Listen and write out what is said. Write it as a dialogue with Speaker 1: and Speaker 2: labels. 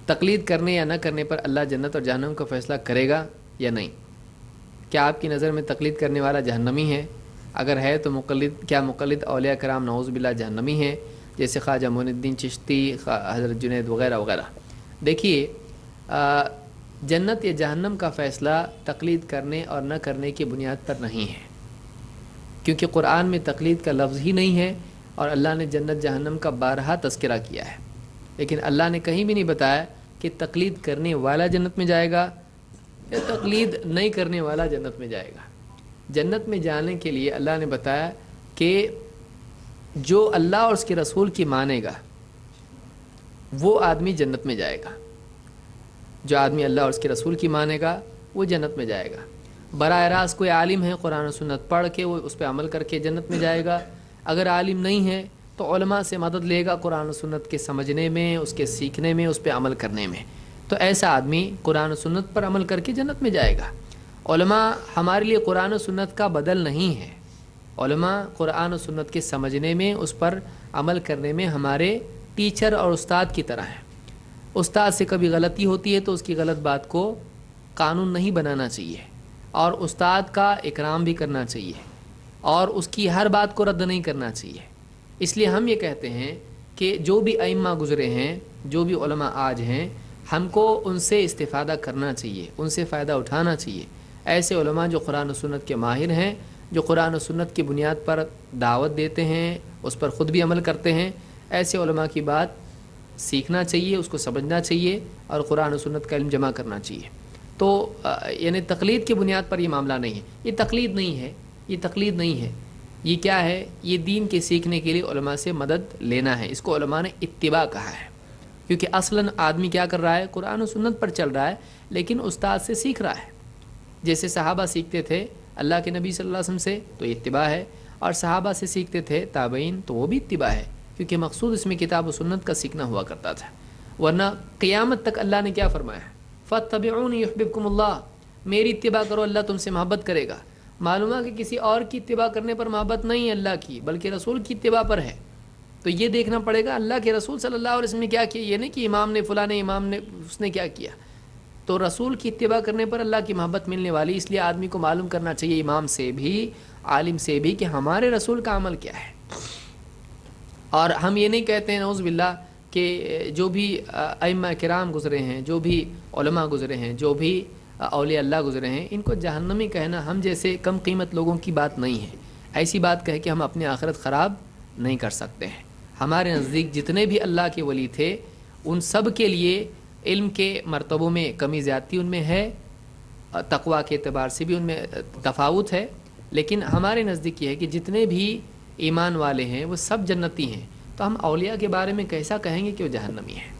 Speaker 1: تقلید کرنے یا نہ کرنے پر اللہ جنت اور جہنم کا فیصلہ کرے گا یا نہیں؟ کیا آپ کی نظر میں تقلید کرنے والا جہنمی ہے؟ اگر ہے تو کیا مقلد اولیاء کرام نعوذ باللہ جہنمی ہیں، جیسے خواجہ معین الدین چشتی، حضرت جنید وغیرہ وغیرہ؟ دیکھیے، جنت یا جہنم کا فیصلہ تقلید کرنے اور نہ کرنے کی بنیاد پر نہیں ہے، کیونکہ قرآن میں تقلید کا لفظ ہی نہیں ہے، اور اللہ نے جنت جہنم کا بارہا تذکرہ کیا ہے، لیکن اللہ نے کہیں بھی نہیں بتایا کہ تقلید کرنے والا جنت میں جائے گا یا تقلید نہیں کرنے والا جنت میں جائے گا۔ جنت میں جانے کے لیے اللہ نے بتایا کہ جو اللہ اور اس کے رسول کی مانے گا وہ آدمی جنت میں جائے گا، جو آدمی اللہ اور اس کے رسول کی مانے گا وہ جنت میں جائے گا۔ براہ راست کوئی عالم ہے، قرآن و سنت پڑھ کے وہ اس پہ عمل کر کے جنت میں جائے گا۔ اگر عالم نہیں ہے تو علماء سے مدد لے گا قرآن و سنت کے سمجھنے میں، اس کے سیکھنے میں، اس پہ عمل کرنے میں، تو ایسا آدمی قرآن و سنت پر عمل کر کے جنت میں جائے گا۔ علماء ہمارے لیے قرآن و سنت کا بدل نہیں ہے، علماء قرآن و سنت کے سمجھنے میں، اس پر عمل کرنے میں ہمارے ٹیچر اور استاد کی طرح ہیں۔ استاد سے کبھی غلطی ہوتی ہے تو اس کی غلط بات کو قانون نہیں بنانا چاہیے، اور استاد کا اکرام بھی کرنا چاہیے، اور اس کی ہر بات کو رد نہیں کرنا چاہیے۔ اس لیے ہم یہ کہتے ہیں کہ جو بھی ائمہ گزرے ہیں، جو بھی علماء آج ہیں، ہم کو ان سے استفادہ کرنا چاہیے، ان سے فائدہ اٹھانا چاہیے۔ ایسے علماء جو قرآن و سنت کے ماہر ہیں، جو قرآن و سنت کی بنیاد پر دعوت دیتے ہیں، اس پر خود بھی عمل کرتے ہیں، ایسے علماء کی بات سیکھنا چاہیے، اس کو سمجھنا چاہیے، اور قرآن و سنت کا علم جمع کرنا چاہیے۔ تو یعنی تقلید کی بنیاد پر یہ معاملہ نہیں ہے، یہ تقلید نہیں ہے، یہ تقلید نہیں ہے، یہ کیا ہے؟ یہ دین کے سیکھنے کے لیے علماء سے مدد لینا ہے۔ اس کو علماء نے اتباع کہا ہے، کیونکہ اصلاً آدمی کیا کر رہا ہے؟ قرآن و سنت پر چل رہا ہے، لیکن استاد سے سیکھ رہا ہے۔ جیسے صحابہ سیکھتے تھے اللہ کے نبی صلی اللہ علیہ وسلم سے، تو یہ اتباع ہے، اور صحابہ سے سیکھتے تھے تابعین، تو وہ بھی اتباع ہے، کیونکہ مقصود اس میں کتاب و سنت کا سیکھنا ہوا کرتا تھا۔ ورنہ قیامت تک اللہ نے کیا فرمایا ہے؟ فَاتَّبِعُونِ يُحْبِبْكُمُ اللَّهُ، میری اتباع کرو اللہ تم سے محبت کرے گا۔ معلوم ہے کہ کسی اور کی اتباع کرنے پر محبت نہیں ہے اللہ کی، بلکہ رسول کی اتباع پر ہے۔ تو یہ دیکھنا پڑے گا اللہ کے رسول صلی اللہ علیہ وسلم نے کیا کیا، یہ نہیں کہ امام نے فلاں امام نے اس نے کیا کیا۔ تو رسول کی اتباع کرنے پر اللہ کی محبت ملنے والی، اس لیے آدمی کو معلوم کرنا چاہیے امام سے بھی، عالم سے بھی، کہ ہمارے رسول کا عمل کیا ہے۔ اور ہم یہ نہیں کہتے ہیں نعوذ باللہ کہ جو بھی ائمہ کرام گزرے ہیں، جو بھی علماء گزرے ہیں، جو بھی اولیاء اللہ گزرے ہیں، ان کو جہنمی کہنا ہم جیسے کم قیمت لوگوں کی بات نہیں ہے۔ ایسی بات کہہ کے ہم اپنی آخرت خراب نہیں کر سکتے ہیں۔ ہمارے نزدیک جتنے بھی اللہ کے ولی تھے، ان سب کے لیے علم کے مرتبوں میں کمی زیادتی ان میں ہے، تقویٰ کے اعتبار سے بھی ان میں تفاوت ہے، لیکن ہمارے نزدیک یہ ہے کہ جتنے بھی ایمان والے ہیں وہ سب جنتی ہیں۔ تو ہم اولیاء کے بارے میں کیسا کہیں گے کہ وہ جہنمی ہیں؟